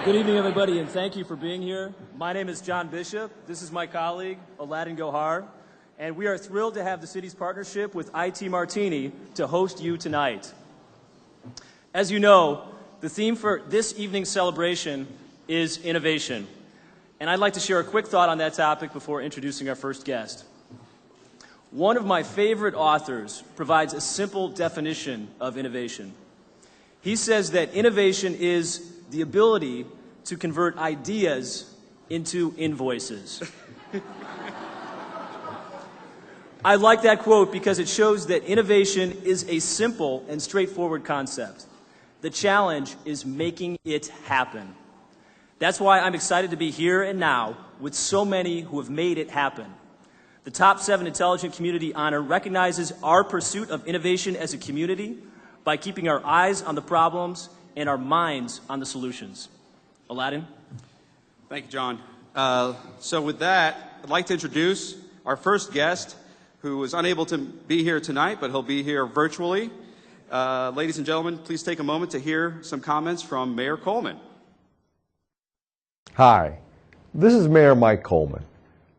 Good evening, everybody, and thank you for being here. My name is John Bishop. This is my colleague, Aladdin Gohar, and we are thrilled to have the city's partnership with IT Martini to host you tonight. As you know, the theme for this evening's celebration is innovation, and I'd like to share a quick thought on that topic before introducing our first guest. One of my favorite authors provides a simple definition of innovation. He says that innovation is the ability to convert ideas into invoices. I like that quote because it shows that innovation is a simple and straightforward concept. The challenge is making it happen. That's why I'm excited to be here and now with so many who have made it happen. The Top 7 Intelligent Community honor recognizes our pursuit of innovation as a community by keeping our eyes on the problems and our minds on the solutions. Aladdin? Thank you, John. So with that, I'd like to introduce our first guest who is unable to be here tonight, but he'll be here virtually. Ladies and gentlemen, please take a moment to hear some comments from Mayor Coleman. Hi, this is Mayor Mike Coleman.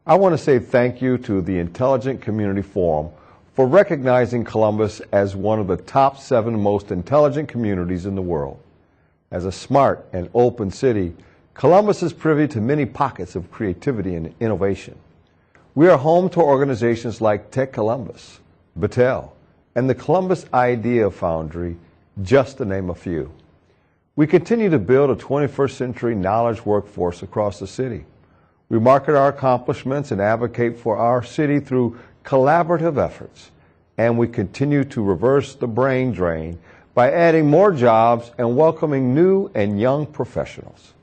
I want to say thank you to the Intelligent Community Forum for recognizing Columbus as one of the top 7 most intelligent communities in the world. As a smart and open city, Columbus is privy to many pockets of creativity and innovation. We are home to organizations like Tech Columbus, Battelle, and the Columbus Idea Foundry, just to name a few. We continue to build a 21st century knowledge workforce across the city. We market our accomplishments and advocate for our city through collaborative efforts, and we continue to reverse the brain drain by adding more jobs and welcoming new and young professionals.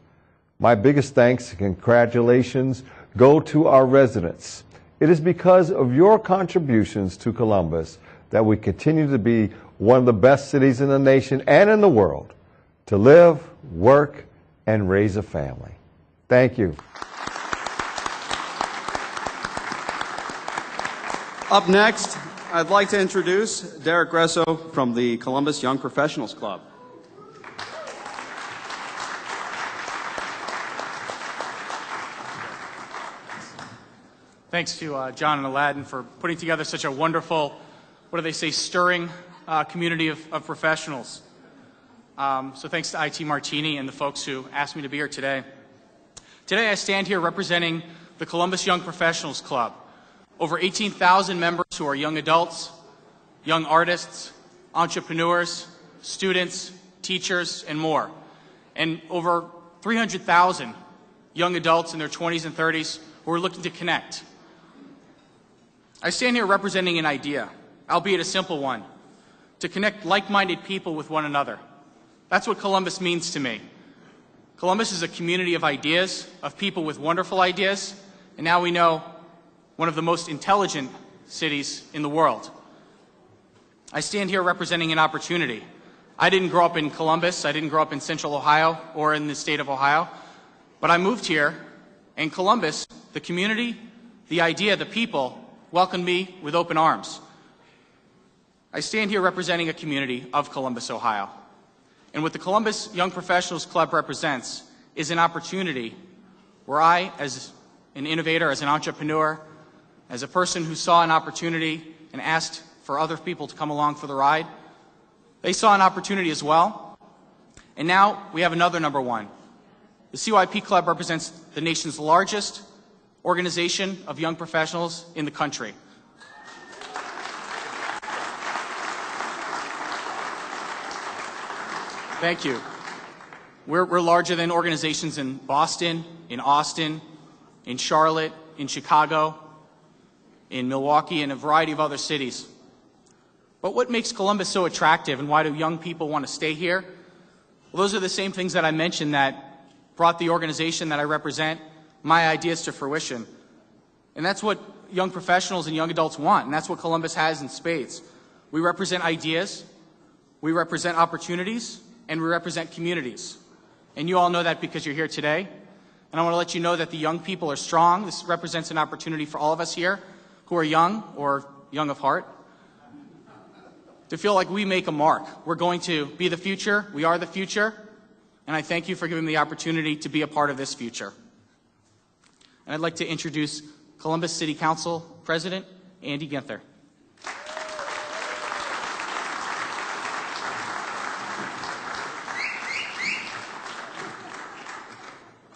My biggest thanks and congratulations go to our residents. It is because of your contributions to Columbus that we continue to be one of the best cities in the nation and in the world to live, work, and raise a family. Thank you. Up next, I'd like to introduce Derek Gresso from the Columbus Young Professionals Club. Thanks to John and Aladdin for putting together such a wonderful, what do they say, stirring community of professionals. So thanks to IT Martini and the folks who asked me to be here today. Today I stand here representing the Columbus Young Professionals Club. Over 18,000 members who are young adults, young artists, entrepreneurs, students, teachers, and more. And over 300,000 young adults in their 20s and 30s who are looking to connect. I stand here representing an idea, albeit a simple one, to connect like-minded people with one another. That's what Columbus means to me. Columbus is a community of ideas, of people with wonderful ideas, and now we know one of the most intelligent cities in the world. I stand here representing an opportunity. I didn't grow up in Columbus, I didn't grow up in Central Ohio or in the state of Ohio, but I moved here, and Columbus, the community, the idea, the people, welcomed me with open arms. I stand here representing a community of Columbus, Ohio. And what the Columbus Young Professionals Club represents is an opportunity where I, as an innovator, as an entrepreneur, as a person who saw an opportunity and asked for other people to come along for the ride, they saw an opportunity as well. And now we have another number one. The CYP Club represents the nation's largest organization of young professionals in the country. Thank you. We're larger than organizations in Boston, in Austin, in Charlotte, in Chicago, in Milwaukee, and a variety of other cities. But what makes Columbus so attractive, and why do young people want to stay here? Well, those are the same things that I mentioned that brought the organization that I represent, my ideas, to fruition. And that's what young professionals and young adults want, and that's what Columbus has in spades. We represent ideas, we represent opportunities, and we represent communities. And you all know that because you're here today. And I want to let you know that the young people are strong. This represents an opportunity for all of us here who are young or young of heart to feel like we make a mark. We're going to be the future. We are the future. and I thank you for giving me the opportunity to be a part of this future. And I'd like to introduce Columbus City Council President Andy Ginther.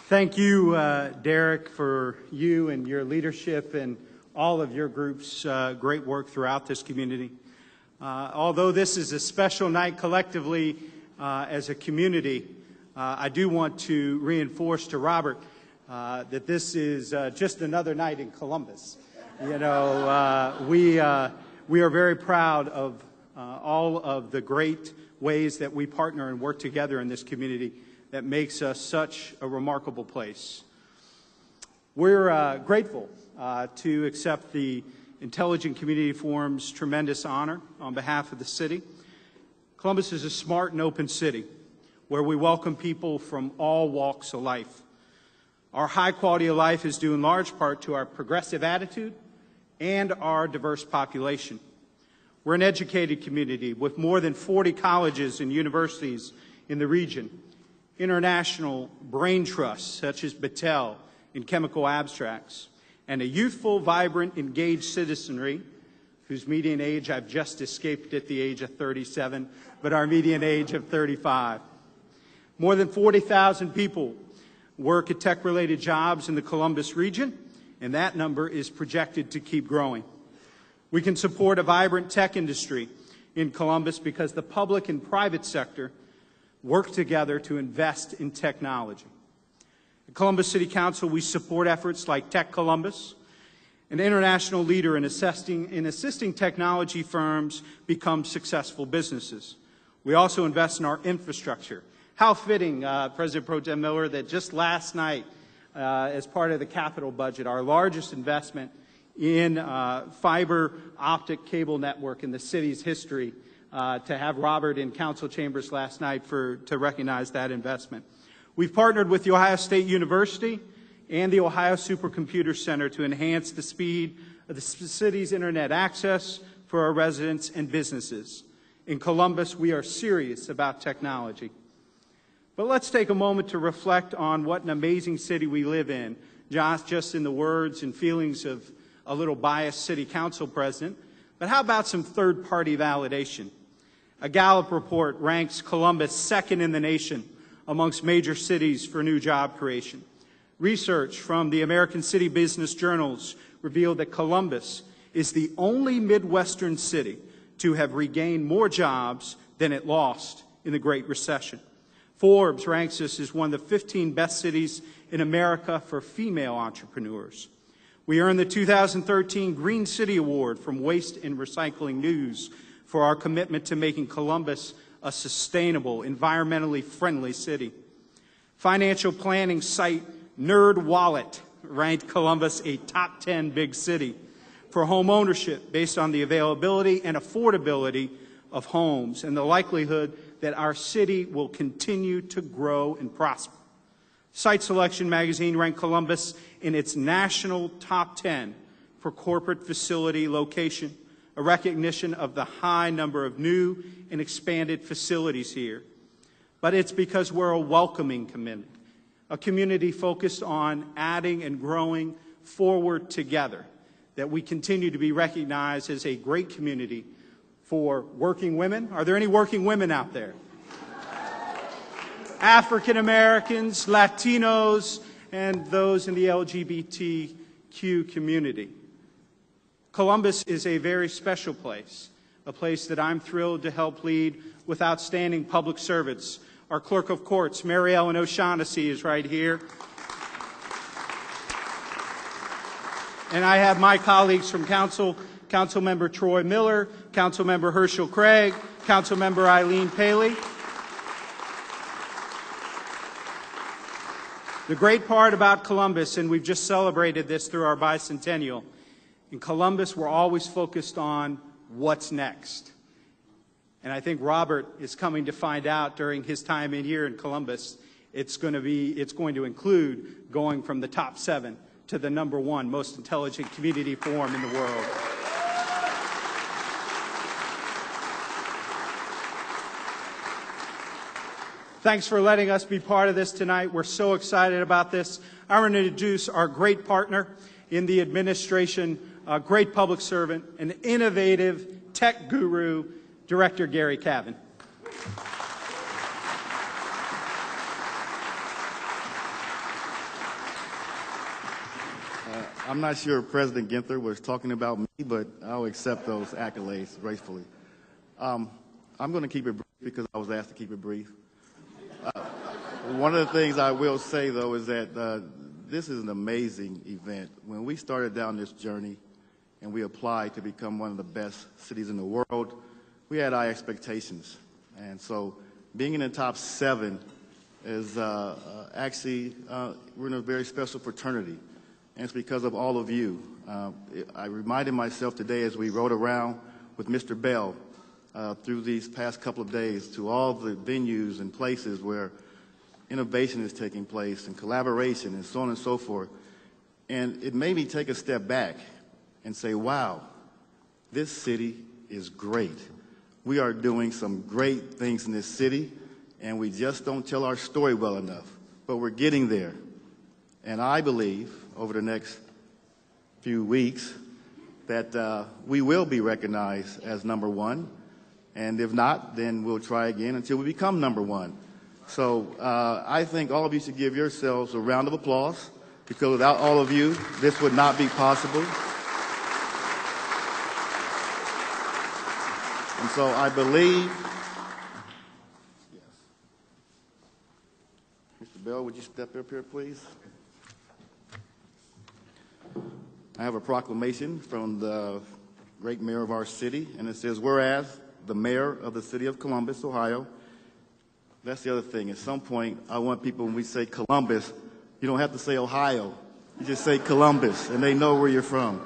Thank you, Derek, for you and your leadership and all of your group's great work throughout this community. Although this is a special night collectively as a community, I do want to reinforce to Robert that this is just another night in Columbus. You know, we are very proud of all of the great ways that we partner and work together in this community that makes us such a remarkable place. We're grateful to accept the Intelligent Community Forum's tremendous honor on behalf of the city. Columbus is a smart and open city where we welcome people from all walks of life. Our high quality of life is due in large part to our progressive attitude and our diverse population. We're an educated community with more than 40 colleges and universities in the region, international brain trusts such as Battelle in chemical abstracts, and a youthful, vibrant, engaged citizenry whose median age I've just escaped at the age of 37, but our median age of 35. More than 40,000 people work at tech-related jobs in the Columbus region, and that number is projected to keep growing. We can support a vibrant tech industry in Columbus because the public and private sector work together to invest in technology. At Columbus City Council, we support efforts like Tech Columbus, an international leader in assisting technology firms become successful businesses. We also invest in our infrastructure. How fitting, President Pro Tem Miller, that just last night, as part of the capital budget, our largest investment in fiber optic cable network in the city's history, to have Robert in council chambers last night to recognize that investment. We've partnered with The Ohio State University and the Ohio Supercomputer Center to enhance the speed of the city's internet access for our residents and businesses. In Columbus, we are serious about technology. But let's take a moment to reflect on what an amazing city we live in, just in the words and feelings of a little biased city council president. But how about some third-party validation? A Gallup report ranks Columbus second in the nation amongst major cities for new job creation. Research from the American City Business Journals revealed that Columbus is the only Midwestern city to have regained more jobs than it lost in the Great Recession. Forbes ranks us as one of the 15 best cities in America for female entrepreneurs. We earned the 2013 Green City Award from Waste and Recycling News for our commitment to making Columbus a sustainable, environmentally friendly city. Financial planning site NerdWallet ranked Columbus a top 10 big city for home ownership based on the availability and affordability of homes and the likelihood that our city will continue to grow and prosper. Site Selection magazine ranked Columbus in its national top 10 for corporate facility location, a recognition of the high number of new and expanded facilities here. But it's because we're a welcoming community, a community focused on adding and growing forward together, that we continue to be recognized as a great community for working women. Are there any working women out there? African Americans, Latinos, and those in the LGBTQ community. Columbus is a very special place, a place that I'm thrilled to help lead with outstanding public servants. Our Clerk of Courts, Mary Ellen O'Shaughnessy, is right here. And I have my colleagues from Council, Councilmember Troy Miller, Councilmember Herschel Craig, Councilmember Eileen Paley. The great part about Columbus, and we've just celebrated this through our bicentennial, in Columbus we're always focused on what's next. And I think Robert is coming to find out during his time in here in Columbus, it's going to include going from the top 7 to the #1 most intelligent community forum in the world. Thanks for letting us be part of this tonight. We're so excited about this. I want to introduce our great partner in the administration, a great public servant, an innovative tech guru, Director Gary Cavan. I'm not sure President Ginther was talking about me, but I'll accept those accolades gracefully. I'm going to keep it brief because I was asked to keep it brief. One of the things I will say, though, is that this is an amazing event. When we started down this journey and we applied to become one of the best cities in the world, we had high expectations. And so being in the top 7 is actually, we're in a very special fraternity. And it's because of all of you. I reminded myself today as we rode around with Mr. Bell through these past couple of days to all the venues and places where innovation is taking place and collaboration and so on and so forth. And it made me take a step back and say, wow, this city is great. We are doing some great things in this city, and we just don't tell our story well enough. But we're getting there. And I believe over the next few weeks that we will be recognized as #1. And if not, then we'll try again until we become #1. So I think all of you should give yourselves a round of applause, because without all of you, this would not be possible. And so I believe, yes. Mr. Bell, would you step up here, please? I have a proclamation from the great mayor of our city, and it says, whereas the mayor of the city of Columbus, Ohio, that's the other thing. At some point, I want people, when we say Columbus, you don't have to say Ohio. You just say Columbus, and they know where you're from.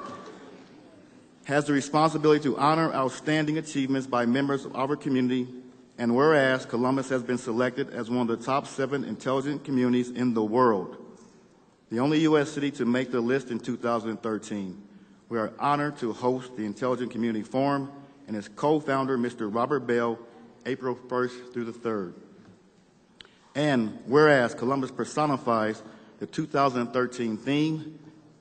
Has the responsibility to honor outstanding achievements by members of our community, and whereas Columbus has been selected as one of the top 7 intelligent communities in the world, the only U.S. city to make the list in 2013. We are honored to host the Intelligent Community Forum and its co-founder, Mr. Robert Bell, April 1st through the 3rd. And whereas Columbus personifies the 2013 theme,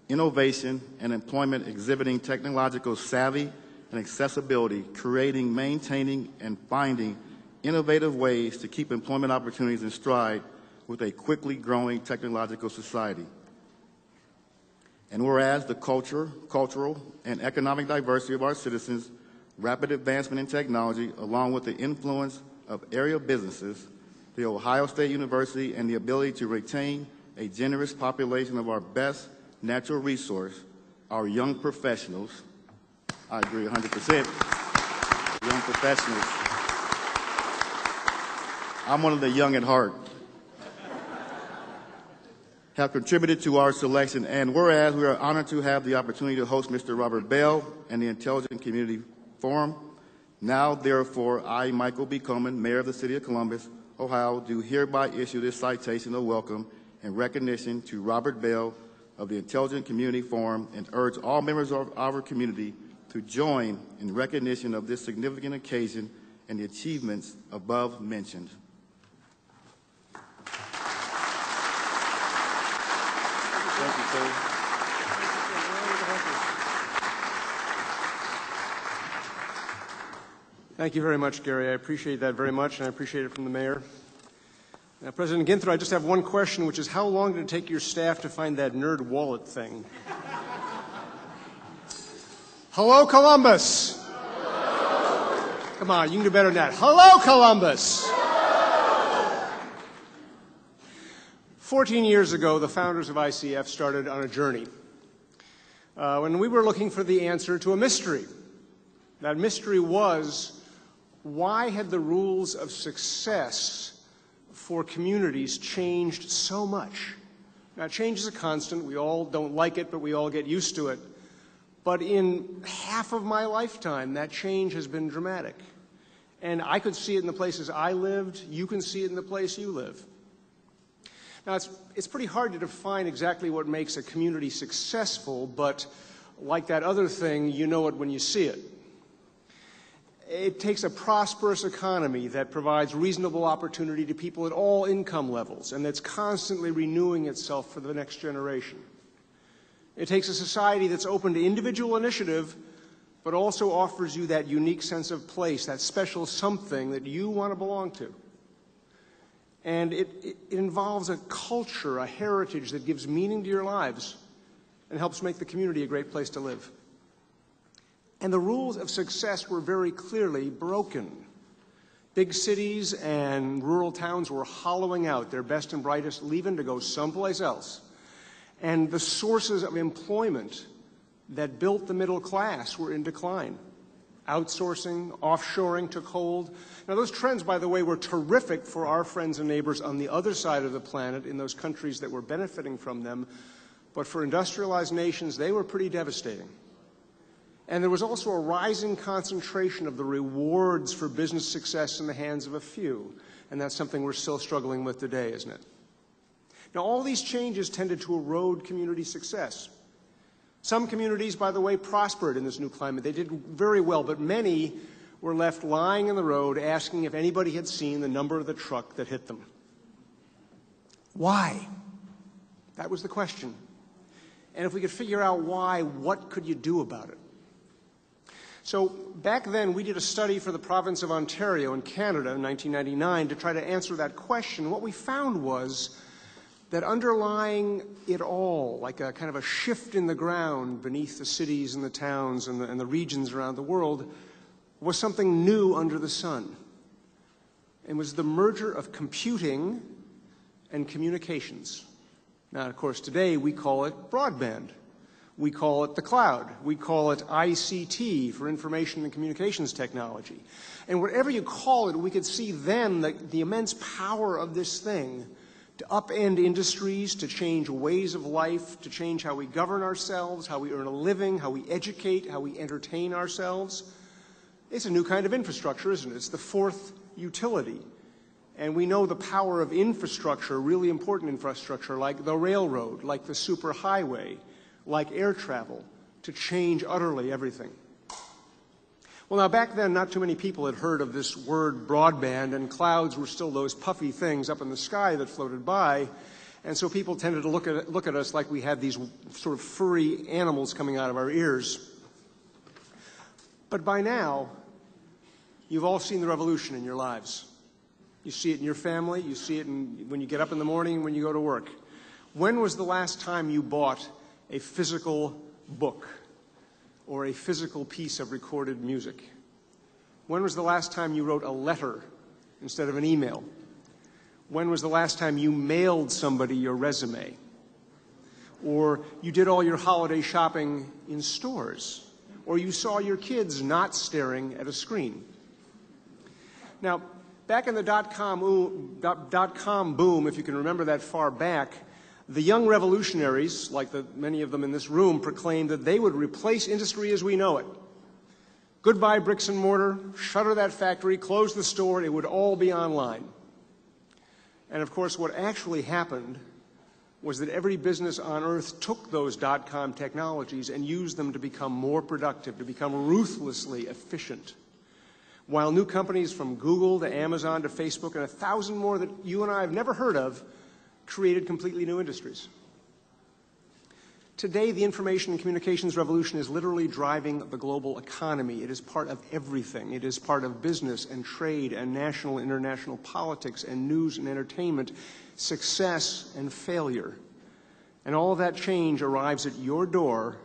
innovation and employment exhibiting technological savvy and accessibility, creating, maintaining, and finding innovative ways to keep employment opportunities in stride with a quickly growing technological society. And whereas the cultural, and economic diversity of our citizens, rapid advancement in technology, along with the influence of area businesses, the Ohio State University, and the ability to retain a generous population of our best natural resource, our young professionals, I agree 100%, young professionals. I'm one of the young at heart. Have contributed to our selection, and whereas we are honored to have the opportunity to host Mr. Robert Bell and the Intelligent Community Forum, now therefore I, Michael B. Coleman, Mayor of the City of Columbus, Ohio, do hereby issue this citation of welcome and recognition to Robert Bell of the Intelligent Community Forum, and urge all members of our community to join in recognition of this significant occasion and the achievements above mentioned. Thank you, sir. Thank you very much, Gary. I appreciate that very much, and I appreciate it from the mayor. Now, President Ginther, I just have one question, which is how long did it take your staff to find that nerd wallet thing? Hello, Columbus! Hello. Come on, you can do better than that. Hello, Columbus! 14 years ago, the founders of ICF started on a journey when we were looking for the answer to a mystery. That mystery was, why had the rules of success for communities changed so much? Now, change is a constant. We all don't like it, but we all get used to it. But in half of my lifetime, that change has been dramatic. And I could see it in the places I lived. You can see it in the place you live. Now, it's pretty hard to define exactly what makes a community successful, but like that other thing, you know it when you see it. It takes a prosperous economy that provides reasonable opportunity to people at all income levels and that's constantly renewing itself for the next generation. It takes a society that's open to individual initiative but also offers you that unique sense of place, that special something that you want to belong to. And it involves a culture, a heritage that gives meaning to your lives and helps make the community a great place to live. And the rules of success were very clearly broken. Big cities and rural towns were hollowing out, their best and brightest leaving to go someplace else. And the sources of employment that built the middle class were in decline. Outsourcing, offshoring took hold. Now those trends, by the way, were terrific for our friends and neighbors on the other side of the planet in those countries that were benefiting from them. But for industrialized nations, they were pretty devastating. And there was also a rising concentration of the rewards for business success in the hands of a few. And that's something we're still struggling with today, isn't it? Now, all these changes tended to erode community success. Some communities, by the way, prospered in this new climate. They did very well, but many were left lying in the road asking if anybody had seen the number of the truck that hit them. Why? That was the question. And if we could figure out why, what could you do about it? So back then, we did a study for the province of Ontario in Canada in 1999 to try to answer that question. What we found was that underlying it all, like a kind of a shift in the ground beneath the cities and the towns and the regions around the world, was something new under the sun. It was the merger of computing and communications. Now, of course, today we call it broadband. We call it the cloud. We call it ICT for information and communications technology. And whatever you call it, we could see then the immense power of this thing to upend industries, to change ways of life, to change how we govern ourselves, how we earn a living, how we educate, how we entertain ourselves. It's a new kind of infrastructure, isn't it? It's the fourth utility. And we know the power of infrastructure, really important infrastructure, like the railroad, like the superhighway, like air travel, to change utterly everything. Well, now back then, not too many people had heard of this word broadband, and clouds were still those puffy things up in the sky that floated by, and so people tended to look at us like we had these sort of furry animals coming out of our ears. But by now, you've all seen the revolution in your lives. You see it in your family, you see it when you get up in the morning and when you go to work. When was the last time you bought a physical book or a physical piece of recorded music? When was the last time you wrote a letter instead of an email? When was the last time you mailed somebody your resume? Or you did all your holiday shopping in stores? Or you saw your kids not staring at a screen? Now, back in the dot-com boom, if you can remember that far back, the young revolutionaries, like many of them in this room, proclaimed that they would replace industry as we know it. Goodbye bricks and mortar, shutter that factory, close the store, it would all be online. And of course, what actually happened was that every business on earth took those dot-com technologies and used them to become more productive, to become ruthlessly efficient. While new companies from Google to Amazon to Facebook and 1,000 more that you and I have never heard of created completely new industries. Today, the information and communications revolution is literally driving the global economy. It is part of everything. It is part of business and trade and national and international politics and news and entertainment, success and failure. And all of that change arrives at your door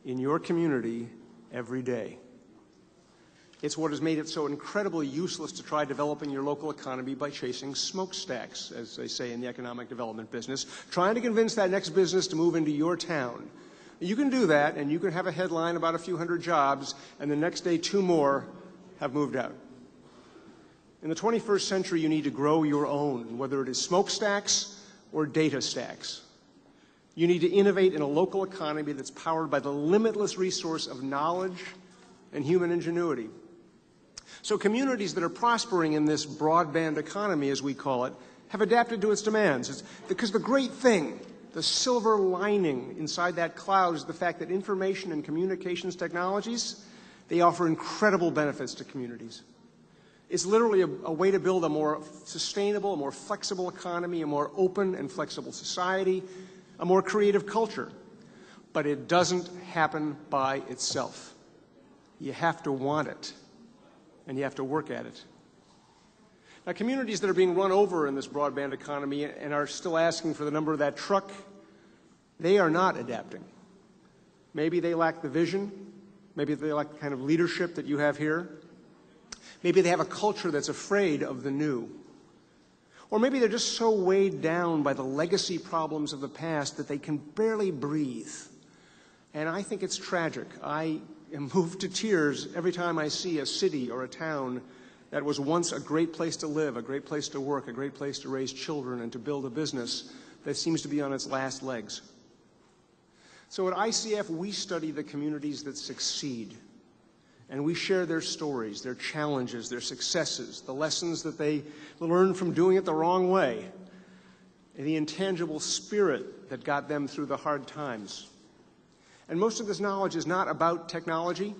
in your community every day. It's what has made it so incredibly useless to try developing your local economy by chasing smokestacks, as they say in the economic development business, trying to convince that next business to move into your town. You can do that, and you can have a headline about a few hundred jobs, and the next day 2 more have moved out. In the 21st century, you need to grow your own, whether it is smokestacks or data stacks. You need to innovate in a local economy that's powered by the limitless resource of knowledge and human ingenuity. So communities that are prospering in this broadband economy, as we call it, have adapted to its demands. Because the great thing, the silver lining inside that cloud, is the fact that information and communications technologies, They offer incredible benefits to communities. It's literally a way to build a more sustainable, a more flexible economy, a more open and flexible society, a more creative culture. But it doesn't happen by itself. You have to want it, and you have to work at it. Now, communities that are being run over in this broadband economy and are still asking for the number of that truck, they are not adapting. Maybe they lack the vision. Maybe they lack the kind of leadership that you have here. Maybe they have a culture that's afraid of the new. Or maybe they're just so weighed down by the legacy problems of the past that they can barely breathe. And I think it's tragic. I am moved to tears every time I see a city or a town that was once a great place to live, a great place to work, a great place to raise children and to build a business that seems to be on its last legs. So at ICF, we study the communities that succeed. And we share their stories, their challenges, their successes, the lessons that they learned from doing it the wrong way, and the intangible spirit that got them through the hard times. And most of this knowledge is not about technology.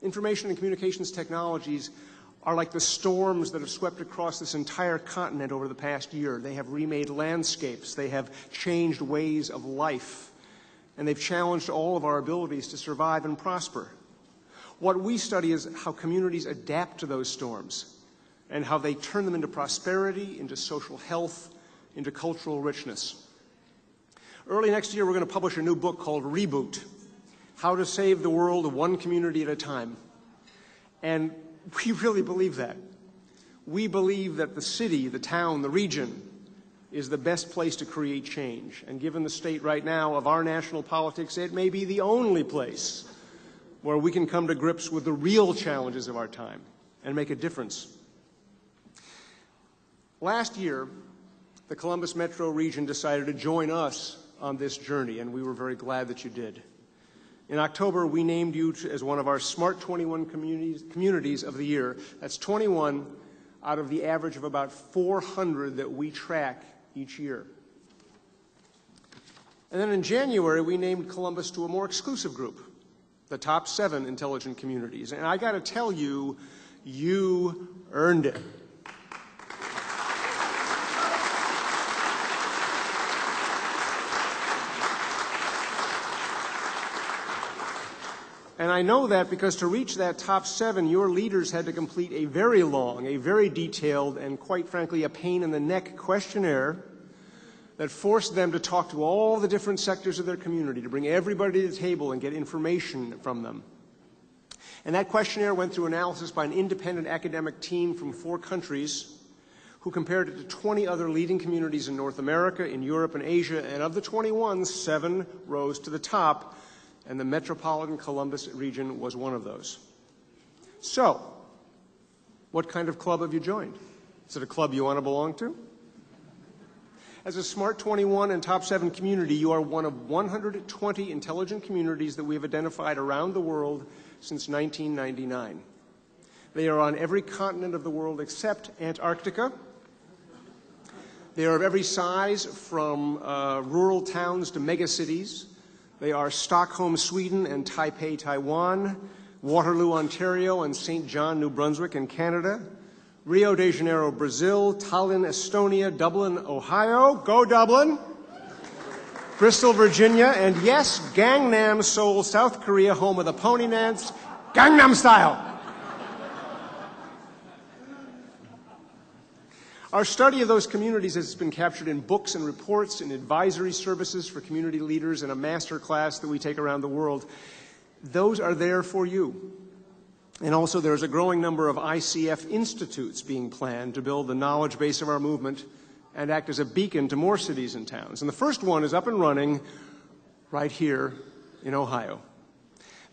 Information and communications technologies are like the storms that have swept across this entire continent over the past year. They have remade landscapes. They have changed ways of life. And they've challenged all of our abilities to survive and prosper. What we study is how communities adapt to those storms and how they turn them into prosperity, into social health, into cultural richness. Early next year, we're going to publish a new book called Reboot: How to Save the World One Community at a Time. And we really believe that. We believe that the city, the town, the region is the best place to create change. And given the state right now of our national politics, it may be the only place where we can come to grips with the real challenges of our time and make a difference. Last year, the Columbus Metro region decided to join us on this journey, and we were very glad that you did. In October, we named you as one of our Smart 21 communities of the year. That's 21 out of the average of about 400 that we track each year. And then in January, we named Columbus to a more exclusive group, the Top 7 Intelligent Communities. And I got to tell you, you earned it. And I know that because to reach that top 7, your leaders had to complete a very long, a very detailed, and quite frankly, a pain-in-the-neck questionnaire that forced them to talk to all the different sectors of their community, to bring everybody to the table and get information from them. And that questionnaire went through analysis by an independent academic team from 4 countries who compared it to 20 other leading communities in North America, in Europe, and Asia. And of the 21, 7 rose to the top, and the metropolitan Columbus region was one of those. So, what kind of club have you joined? Is it a club you want to belong to? As a Smart 21 and Top 7 community, you are one of 120 intelligent communities that we have identified around the world since 1999. They are on every continent of the world except Antarctica. They are of every size, from rural towns to megacities. They are Stockholm, Sweden, and Taipei, Taiwan, Waterloo, Ontario, and St. John, New Brunswick, in Canada, Rio de Janeiro, Brazil, Tallinn, Estonia, Dublin, Ohio, go Dublin, Bristol, Virginia, and yes, Gangnam, Seoul, South Korea, home of the pony dance, Gangnam Style. Our study of those communities has been captured in books and reports, in advisory services for community leaders, and a master class that we take around the world. Those are there for you. And also there's a growing number of ICF institutes being planned to build the knowledge base of our movement and act as a beacon to more cities and towns. And the first one is up and running right here in Ohio.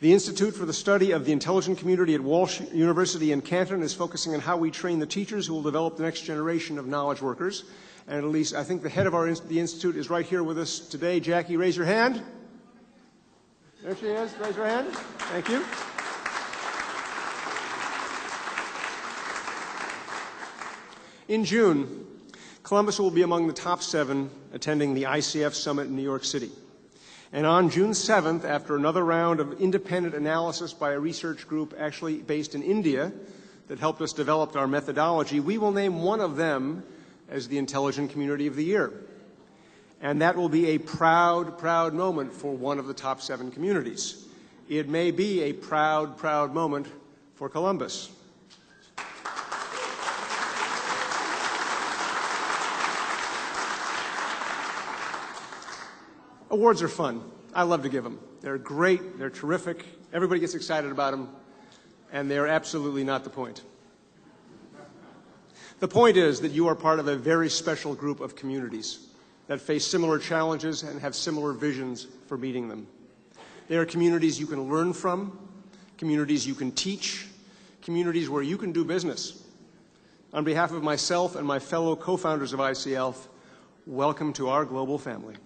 The Institute for the Study of the Intelligent Community at Walsh University in Canton is focusing on how we train the teachers who will develop the next generation of knowledge workers. And at least I think the head of the institute is right here with us today. Jackie, raise your hand. There she is. Raise your hand. Thank you. In June, Columbus will be among the top 7 attending the ICF Summit in New York City. And on June 7th, after another round of independent analysis by a research group actually based in India that helped us develop our methodology, we will name one of them as the Intelligent Community of the Year. And that will be a proud, proud moment for one of the top 7 communities. It may be a proud, proud moment for Columbus. Awards are fun. I love to give them. They're great, they're terrific, everybody gets excited about them, and they're absolutely not the point. The point is that you are part of a very special group of communities that face similar challenges and have similar visions for meeting them. They are communities you can learn from, communities you can teach, communities where you can do business. On behalf of myself and my fellow co-founders of ICF, welcome to our global family.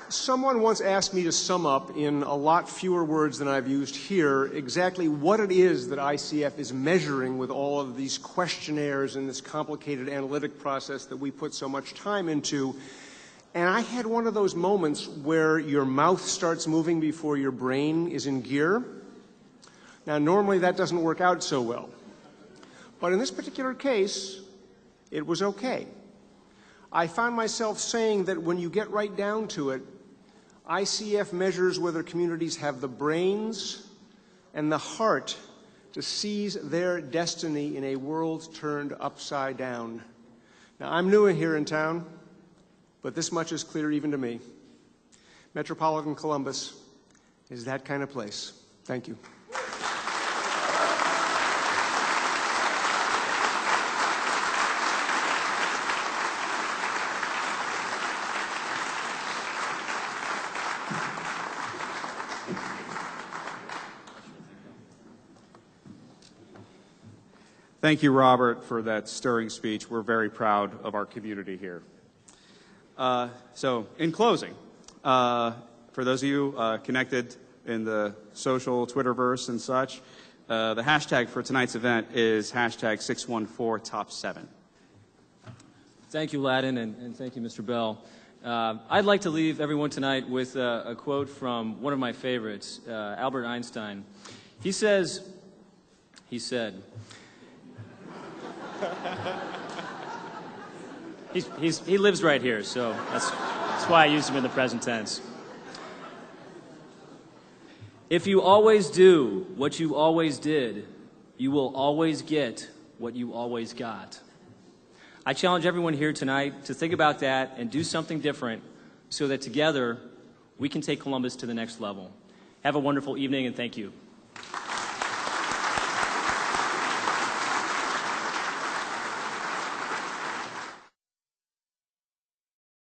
Someone once asked me to sum up in a lot fewer words than I've used here exactly what it is that ICF is measuring with all of these questionnaires and this complicated analytic process that we put so much time into. And I had one of those moments where your mouth starts moving before your brain is in gear. Now, normally that doesn't work out so well. But in this particular case, it was okay. I found myself saying that when you get right down to it, ICF measures whether communities have the brains and the heart to seize their destiny in a world turned upside down. Now, I'm new here in town, but this much is clear even to me. Metropolitan Columbus is that kind of place. Thank you. Thank you, Robert, for that stirring speech. We're very proud of our community here. So, in closing, for those of you connected in the social Twitterverse and such, the hashtag for tonight's event is hashtag 614Top7. Thank you, Ladin, and thank you, Mr. Bell. I'd like to leave everyone tonight with a quote from one of my favorites, Albert Einstein. He said, he lives right here, so that's why I used him in the present tense. If you always do what you always did, you will always get what you always got. I challenge everyone here tonight to think about that and do something different so that together we can take Columbus to the next level. Have a wonderful evening, and thank you.